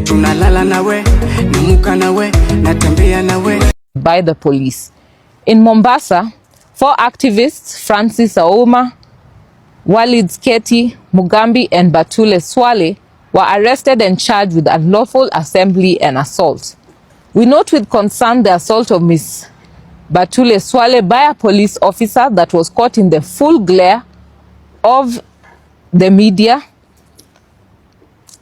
tunalala nawe, namuka nawe, natembea nawe. By the police. In Mombasa, 4 activists, Francis Auma, Walid Sketi, Mugambi and Batule Swale, were arrested and charged with unlawful assembly and assault. We note with concern the assault of Ms. Batule Swale by a police officer that was caught in the full glare of the media,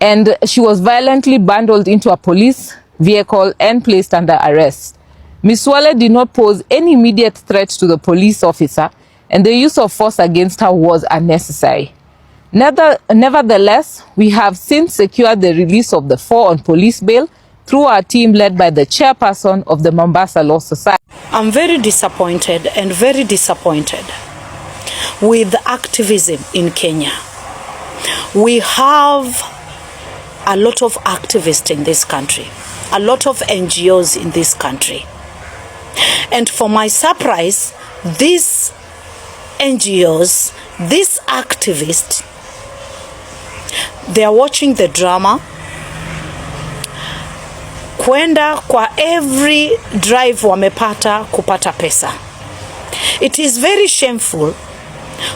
and she was violently bundled into a police vehicle and placed under arrest. Ms. Swale did not pose any immediate threat to the police officer, and the use of force against her was unnecessary. Nevertheless, we have since secured the release of the 4 on police bail through our team led by the chairperson of the Mombasa Law Society. I'm very disappointed with activism in Kenya. We have a lot of activists in this country, a lot of NGOs in this country. And for my surprise, these NGOs, these activists, they are watching the drama. Kwenda kwa every drive wamepata kupata pesa. It is very shameful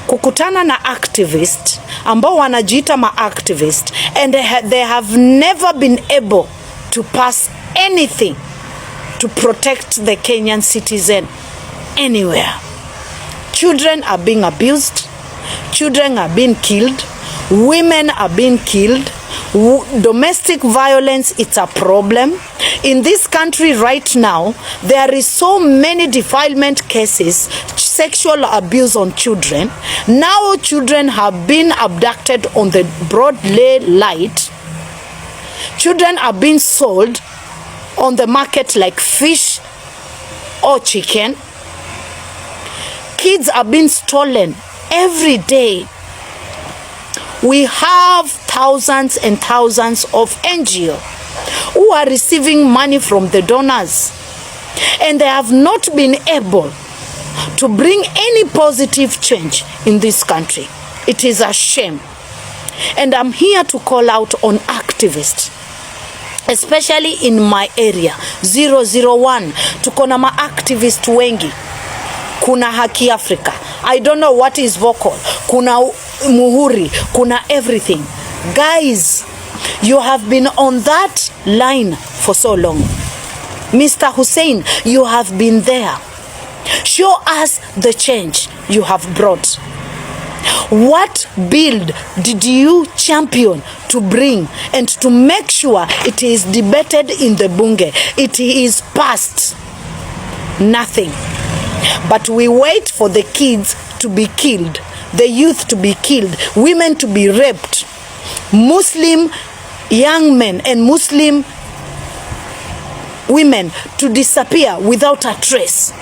kukutana na activist ambao wanajiita ma-activist and they have never been able to pass anything to protect the Kenyan citizen anywhere. Children are being abused, children are being killed, women are being killed. Domestic violence, it's a problem. In this country right now, there is so many defilement cases, sexual abuse on children. Now children have been abducted on the broad daylight. Children are being sold on the market like fish or chicken. Kids are being stolen every day. We have thousands and thousands of NGOs who are receiving money from the donors, and they have not been able to bring any positive change in this country. It is a shame. And I'm here to call out on activists, especially in my area 001. Tuko na ma-activist wengi. Kuna Haki Africa, I don't know what is vocal, kuna Muhuri, kuna everything. Guys, you have been on that line for so long. Mr. Hussein, you have been there. Show us the change you have brought. What bill did you champion to bring and to make sure it is debated in the bunge, it is passed? Nothing. But we wait for the kids to be killed, the youth to be killed, women to be raped, Muslim young men and Muslim women to disappear without a trace.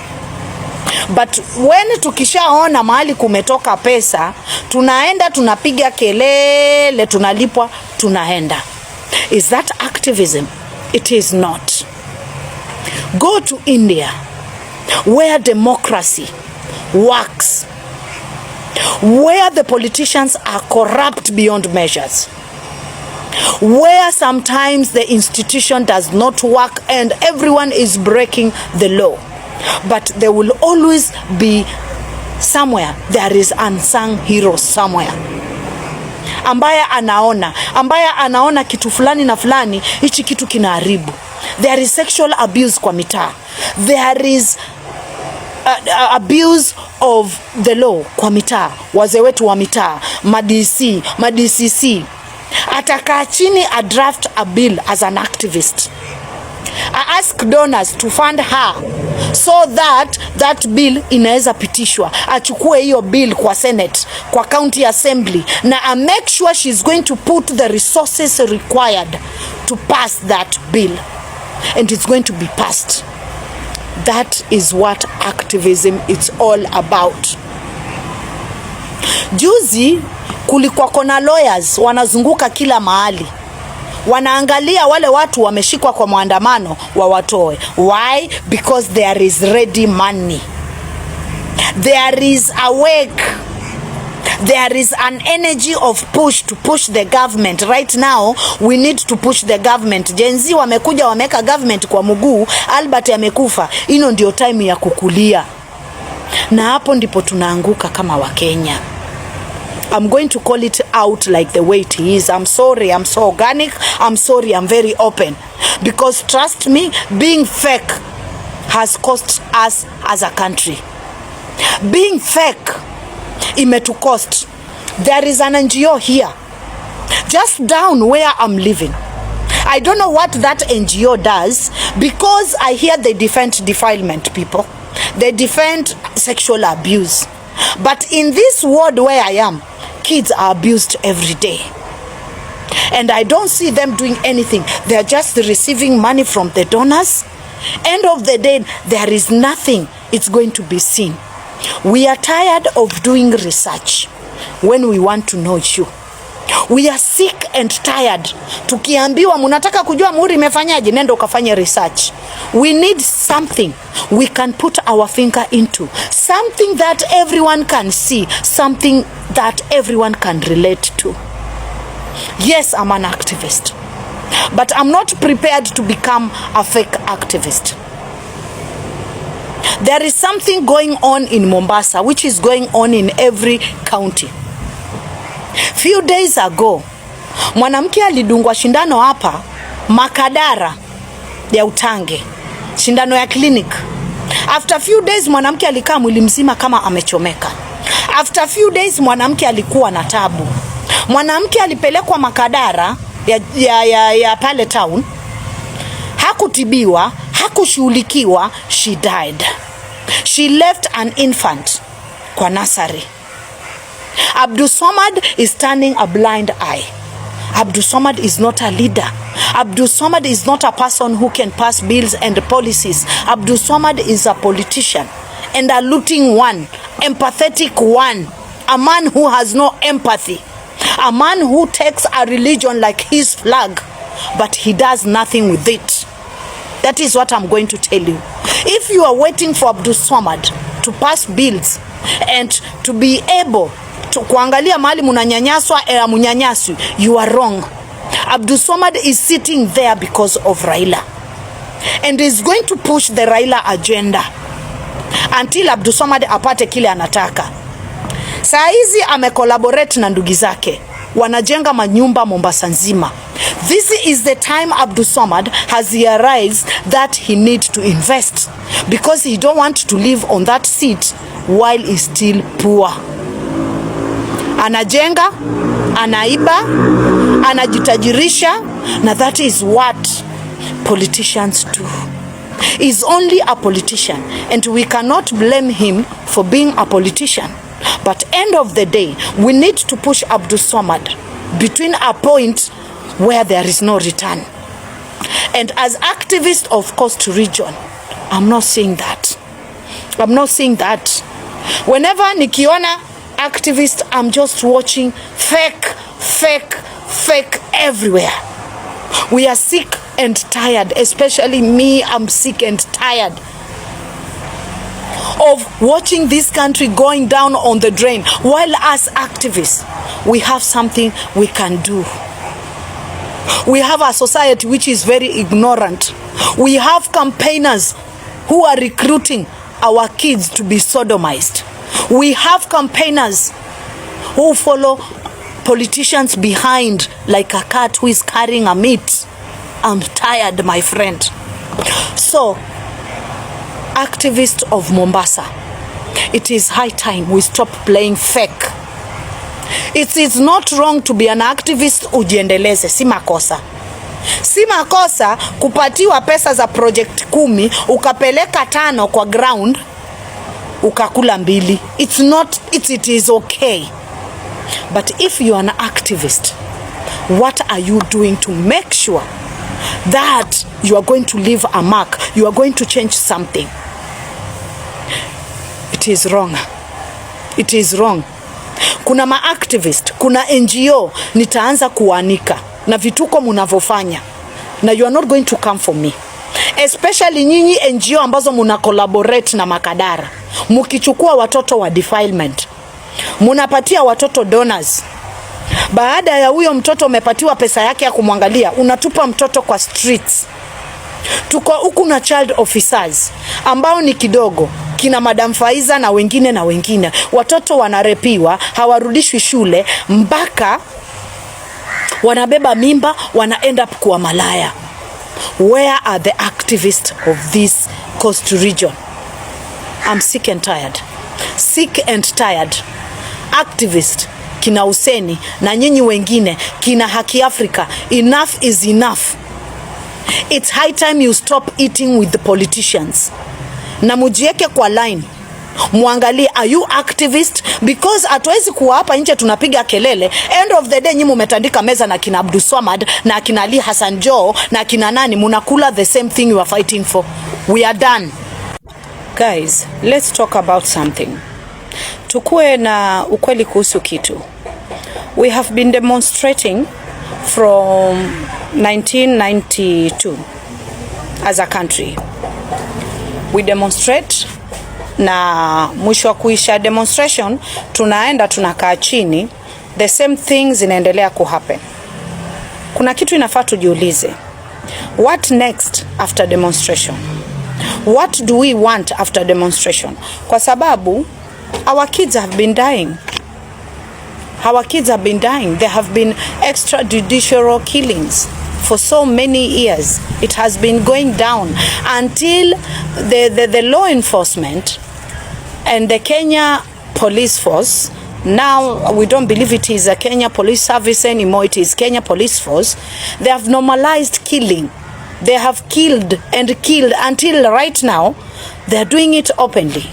But when tukishaona mahali kumetoka pesa, tunaenda tunapiga kelele, tunalipwa, tunaenda. Is that activism? It is not. Go to India, where democracy works, where the politicians are corrupt beyond measures, where sometimes the institution does not work and everyone is breaking the law. But there will always be somewhere, there is unsung hero somewhere. Ambaye anaona kitu fulani na fulani, hichi kitu kinaharibu. There is sexual abuse kwa mitaa. There is abuse of the law kwa mitaa. Wazee wetu wa mitaa, ma-DCC. Atakaa chini a draft a bill as an activist. I ask donors to fund her so that that bill inaweza pitishwa. Achukue hiyo bill kwa Senate, kwa County Assembly, na I make sure she's going to put the resources required to pass that bill. And it's going to be passed. That is what activism is all about. Juzi kulikuwa kona lawyers wanazunguka kila mahali. Wanaangalia wale watu wameshikwa kwa maandamano wawatoe. Why? Because there is ready money. There is a wake. There is an energy of push to push the government. Right now, we need to push the government. Gen Z wamekuja wameka government kwa mguu, Albert amekufa. Ino ndio time ya kukulia. Na hapo ndipo tunaanguka kama Wakenya. I'm going to call it out like the way it is. I'm sorry, I'm so organic. I'm sorry, I'm very open. Because trust me, being fake has cost us as a country. Being fake imetucost. There is an NGO here, just down where I'm living. I don't know what that NGO does, because I hear they defend defilement people. They defend sexual abuse. But in this world where I am, kids are abused every day. And I don't see them doing anything. They are just receiving money from the donors. End of the day, there is nothing it's going to be seen. We are tired of doing research when we want to know you. We are sick and tired. Tukiambiwa munataka kujua Muri imefanyaje, nenda ukafanya research. We need something we can put our finger into. Something that everyone can see. Something that everyone can relate to. Yes, I'm an activist. But I'm not prepared to become a fake activist. There is something going on in Mombasa, which is going on in every county. Few days ago, mwanamke alidungwa shindano hapa Makadara ya Utange. Shindano ya clinic. After few days mwanamke alikaa mwili mzima kama amechomeka. After few days mwanamke alikuwa na tabu. Mwanamke alipelekwa Makadara ya pale town. Hakutibiwa, hakushughulikiwa, she died. She left an infant kwa nursery. Abdul Samad is turning a blind eye. Abdul Samad is not a leader. Abdul Samad is not a person who can pass bills and policies. Abdul Samad is a politician and a looting one, empathetic one, a man who has no empathy, a man who takes a religion like his flag, but he does nothing with it. That is what I'm going to tell you. If you are waiting for Abdul Samad to pass bills and to be able to kuangalia mahali munanyanyaswa munyanyaswi, you are wrong. Abdul Samad is sitting there because of Raila and is going to push the Raila agenda until Abdul Samad apate kile anataka. Saa hizi amecollaborate na ndugu zake, wanajenga manyumba Mombasa nzima. This is the time Abdul Samad has realized that he needs to invest, because he don't want to live on that seat while he's still poor. Anajenga, anaiba, anajitajirisha, na that is what politicians do. He's only a politician and we cannot blame him for being a politician. But end of the day, we need to push Abdul Samad between a point where there is no return. And as activist of Coast Region, I'm not saying that. I'm not saying that. Whenever nikiona activist, I'm just watching fake everywhere. We are sick and tired, especially me. I'm sick and tired of watching this country going down on the drain, while as activists we have something we can do. We have a society which is very ignorant. We have campaigners who are recruiting our kids to be sodomized. We have campaigners who follow politicians behind like a cat who is carrying a meat. I'm tired, my friend. So, activists of Mombasa, it is high time we stop playing fake. It is not wrong to be an activist ujiendeleze, si makosa. Si makosa kupatiwa pesa za project 10 ukapeleka 5 kwa ground ukakula 2. It is okay. But if you are an activist, what are you doing to make sure that you are going to leave a mark, you are going to change something? It is wrong. It is wrong. Kuna ma-activist, kuna NGO, nitaanza kuanika na vituko munavofanya. Na you are not going to come for me. Especially nyinyi NGO ambazo muna collaborate na Makadara. Mukichukua watoto wa defilement. Munapatia watoto donors. Baada ya huyo mtoto umepatiwa pesa yake ya kumwangalia, unatupa mtoto kwa streets. Tuko huku na child officers ambao ni kidogo, kina Madam Faiza na wengine. Watoto wanarepiwa, hawarudishwi shule, mpaka wanabeba mimba, wana end up kuwa malaya. Where are the activists of this coast region? I'm sick and tired. Sick and tired. Activist kina Huseni na nyinyi wengine, kina Haki Africa, enough is enough. It's high time you stop eating with the politicians. Na mujieke kwa line. Muangalie, are you activist? Because hatuwezi kuwa hapa nje tunapiga kelele. End of the day nyinyi mumetandika meza na kina Abdul Swamad na kina Ali Hassan Joho na kina nani, munakula the same thing you are fighting for. We are done. Guys, let's talk about something. Tukue na ukweli kuhusu kitu. We have been demonstrating from 1992 as a country. We demonstrate, na mwisho wa kuisha demonstration tunaenda tunakaa chini, the same things inaendelea kuhappen. Kuna kitu inafaa tujiulize. What next after demonstration? What do we want after demonstration? Kwa sababu our kids have been dying. Our kids have been dying. There have been extrajudicial killings for so many years. It has been going down until the law enforcement and the Kenya police force, now we don't believe it is a Kenya police service anymore, it is Kenya police force, they have normalized killing. They have killed and killed until right now they are doing it openly.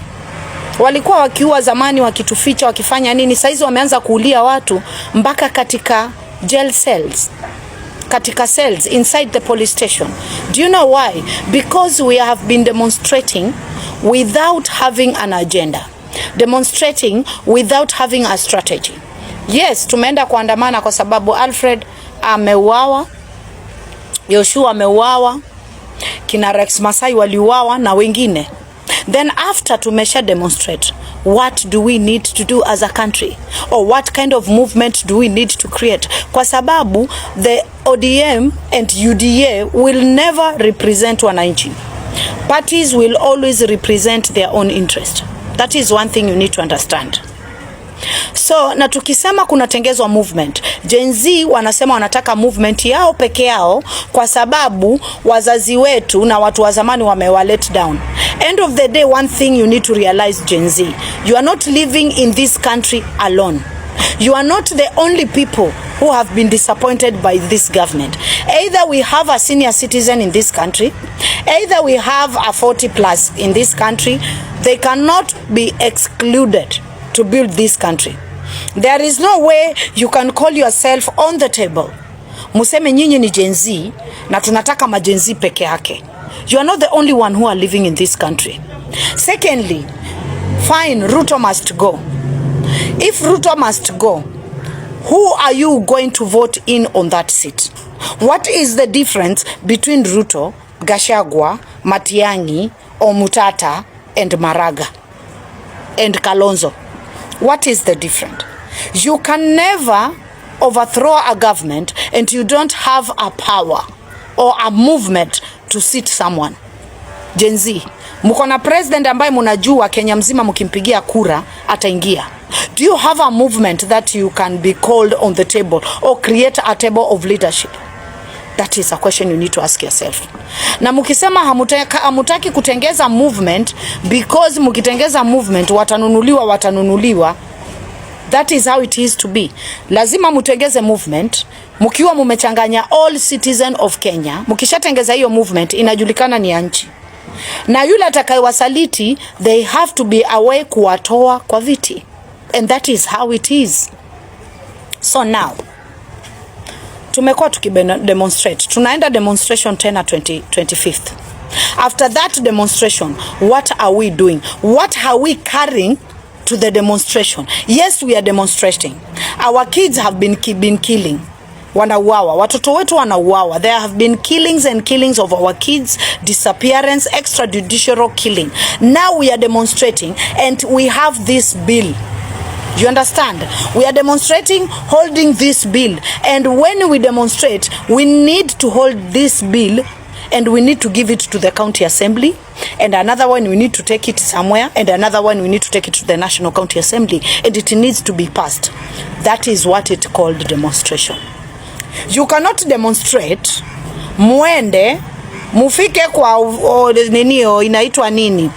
Walikuwa wakiua zamani, wakituficha, wakifanya nini, saizi wameanza kuulia watu mpaka katika jail cells, katika cells inside the police station. Do you know why? Because we have been demonstrating without having an agenda, demonstrating without having a strategy. Yes, tumeenda kuandamana kwa sababu Alfred ameuawa, Yoshua ameuawa, kina Rex Masai waliuawa na wengine. Then after tumesha demonstrate, what do we need to do as a country? Or what kind of movement do we need to create? Kwa sababu the ODM and UDA will never represent wananchi. Parties will always represent their own interest. That is one thing you need to understand. So na tukisema kunatengezwa movement, Gen Z wanasema wanataka movement yao peke yao kwa sababu wazazi wetu na watu wa zamani wamewa let down. End of the day, one thing you need to realize, Gen Z, you are not living in this country alone. You are not the only people who have been disappointed by this government. Either we have a senior citizen in this country, either we have a 40 plus in this country. They cannot be excluded to build this country. There is no way you can call yourself on the table museme nyinyi ni Gen Z na tunataka ma Gen Z peke yake. You are not the only one who are living in this country. Secondly, fine, Ruto must go. If Ruto must go, who are you going to vote in on that seat? What is the difference between Ruto, Gachagua, Matiang'i, Omutata and Maraga and Kalonzo? What is the difference? You can never overthrow a government and you don't have a power or a movement to sit someone. Gen Z, mko na president ambaye mnajua Kenya mzima mkimpigia kura ataingia. Do you have a movement that you can be called on the table or create a table of leadership? That is a question you need to ask yourself. Na mkisema hamutaki kutengeza movement because mkitengeza movement watanunuliwa, that is how it is to be. Lazima mutengeze movement mkiwa mumechanganya all citizen of Kenya. Mkishatengeza hiyo movement inajulikana ni nchi. Na yule atakayewasaliti, they have to be away kuwatoa kwa viti. And that is how it is. So now, tumekuwa tukidemonstrate. Tunaenda demonstration tena 25th. After that demonstration, what are we doing? What are we carrying to the demonstration? Yes, we are demonstrating. Our kids have been killing. Wanauawa, watoto wetu wanauawa. There have been killings and killings of our kids, disappearance, extrajudicial killing. Now we are demonstrating and we have this bill You understand? We are demonstrating holding this bill, and when we demonstrate, we need to hold this bill and we need to give it to the county assembly, and another one we need to take it somewhere, and another one we need to take it to the national county assembly, and it needs to be passed. That is what it called demonstration. You cannot demonstrate muende mufike kwa ninio inaitwa nini,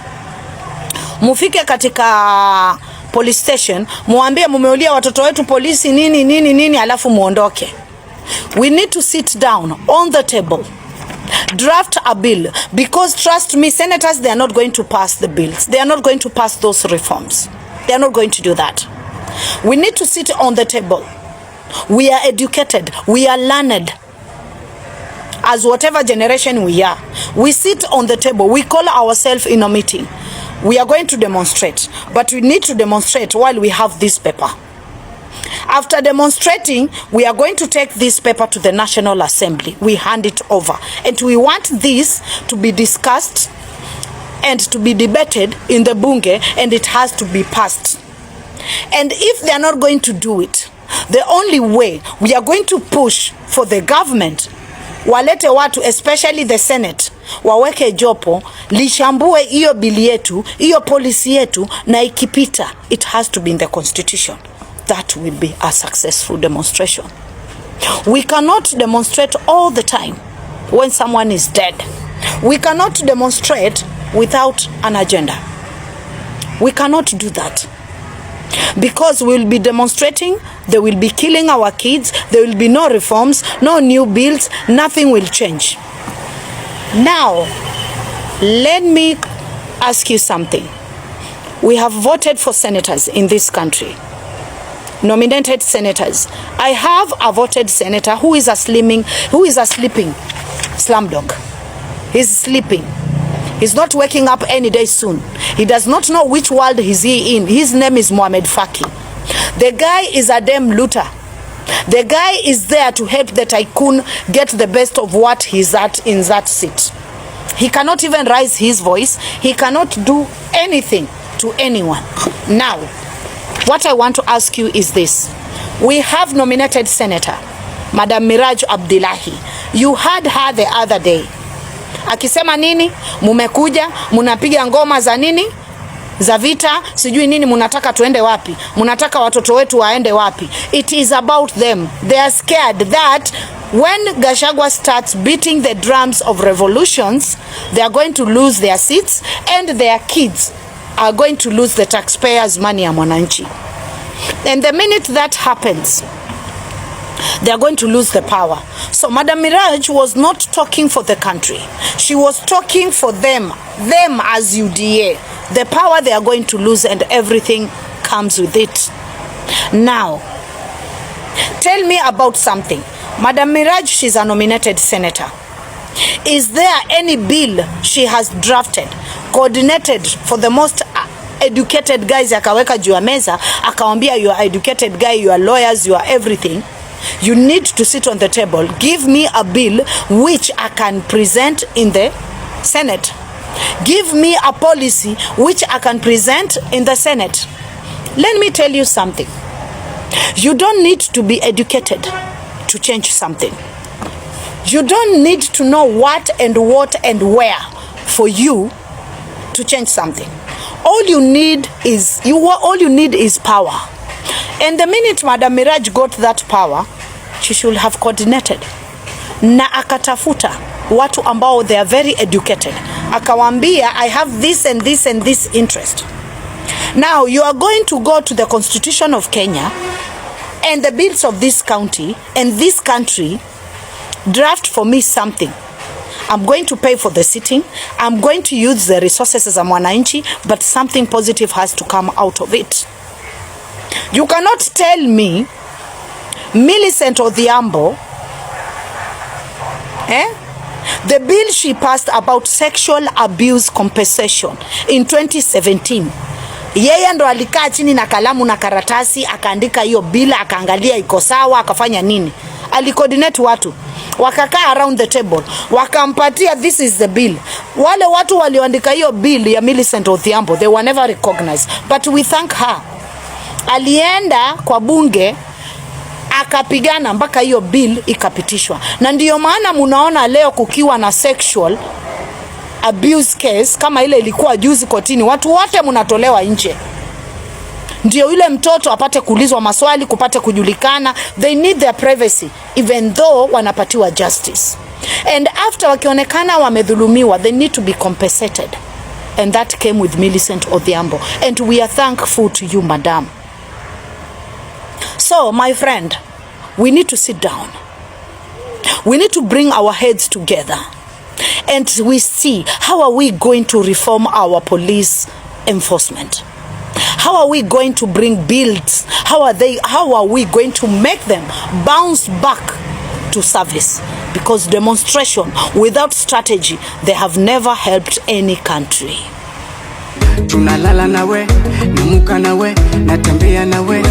mufike katika police station muambie mumeulia watoto wetu polisi nini alafu muondoke. We need to sit down on the table, draft a bill, because trust me, senators, they are not going to pass the bills. They are not going to pass those reforms. They are not going to do that. We need to sit on the table. We are educated, we are learned, as whatever generation we are. We sit on the table, we call ourselves in a meeting. We are going to demonstrate, but we need to demonstrate while we have this paper. After demonstrating, we are going to take this paper to the National Assembly. We hand it over, and we want this to be discussed and to be debated in the bunge, and it has to be passed. And if they are not going to do it, the only way we are going to push for the government, walete watu, especially the Senate, waweke jopo lishambue hiyo bili yetu, hiyo policy yetu, na ikipita, it has to be in the constitution. That will be a successful demonstration. We cannot demonstrate all the time when someone is dead. We cannot demonstrate without an agenda. We cannot do that, because we will be demonstrating, they will be killing our kids, there will be no reforms, no new bills, nothing will change. Now, let me ask you something. We have voted for senators in this country, nominated senators. I have a voted senator who is a sleeping slumdog. He's sleeping. He's not waking up any day soon. He does not know which world is he in. His name is Mohamed Faki. The guy is a damn looter. The guy is there to help the tycoon get the best of what he's at in that seat. He cannot even raise his voice. He cannot do anything to anyone. Now, what I want to ask you is this. We have nominated Senator Madam Miraj Abdullahi. You heard her the other day akisema nini? Mumekuja munapiga ngoma za nini? Za vita, sijui nini, munataka tuende wapi? Munataka watoto wetu waende wapi? It is about them. They are scared that when Gachagua starts beating the drums of revolutions, they are going to lose their seats, and their kids are going to lose the taxpayers' money ya mwananchi. And the minute that happens, they are going to lose the power. So Madam Miraj was not talking for the country. She was talking for them as UDA. The power they are going to lose, and everything comes with it. Now, tell me about something. Madam Miraj, she's a nominated senator. Is there any bill she has drafted, coordinated for the most educated guys, akaweka juu ya meza, akawambia you are educated guy, you are lawyers, you are everything? You need to sit on the table. Give me a bill which I can present in the Senate. Give me a policy which I can present in the Senate. Let me tell you something. You don't need to be educated to change something. You don't need to know what and where for you to change something. All you need is power. And the minute Madam Miraj got that power, she should have coordinated. Na akatafuta watu ambao they are very educated. Akawambia, I have this and this and this interest. Now you are going to go to the Constitution of Kenya and the bills of this county and this country, draft for me something. I'm going to pay for the sitting. I'm going to use the resources as a mwananchi, but something positive has to come out of it. You cannot tell me Millicent Odhiambo, the bill she passed about sexual abuse compensation in 2017, yeye ndo alikaa chini na kalamu na karatasi akaandika hiyo bila, akaangalia iko sawa, akafanya nini? Alicoordinate watu, wakakaa around the table, wakampatia this is the bill. Wale watu walioandika hiyo bill ya Millicent Odhiambo, they were never recognized, but we thank her. alienda kwa bunge akapigana mpaka hiyo bill ikapitishwa. Na ndiyo maana munaona leo kukiwa na sexual abuse case kama ile ilikuwa juzi kotini, watu wote munatolewa nje. Ndio yule mtoto apate kuulizwa maswali, kupate kujulikana. They need their privacy even though wanapatiwa justice. And after wakionekana wamedhulumiwa, they need to be compensated. And that came with Millicent Odhiambo. And we are thankful to you, madam. So, my friend, we need to sit down. We need to bring our heads together. And we see, how are we going to reform our police enforcement? How are we going to bring bills? How are we going to make them bounce back to service? Because demonstration without strategy, they have never helped any country. Tunalala nawe, namuka nawe, natembea nawe.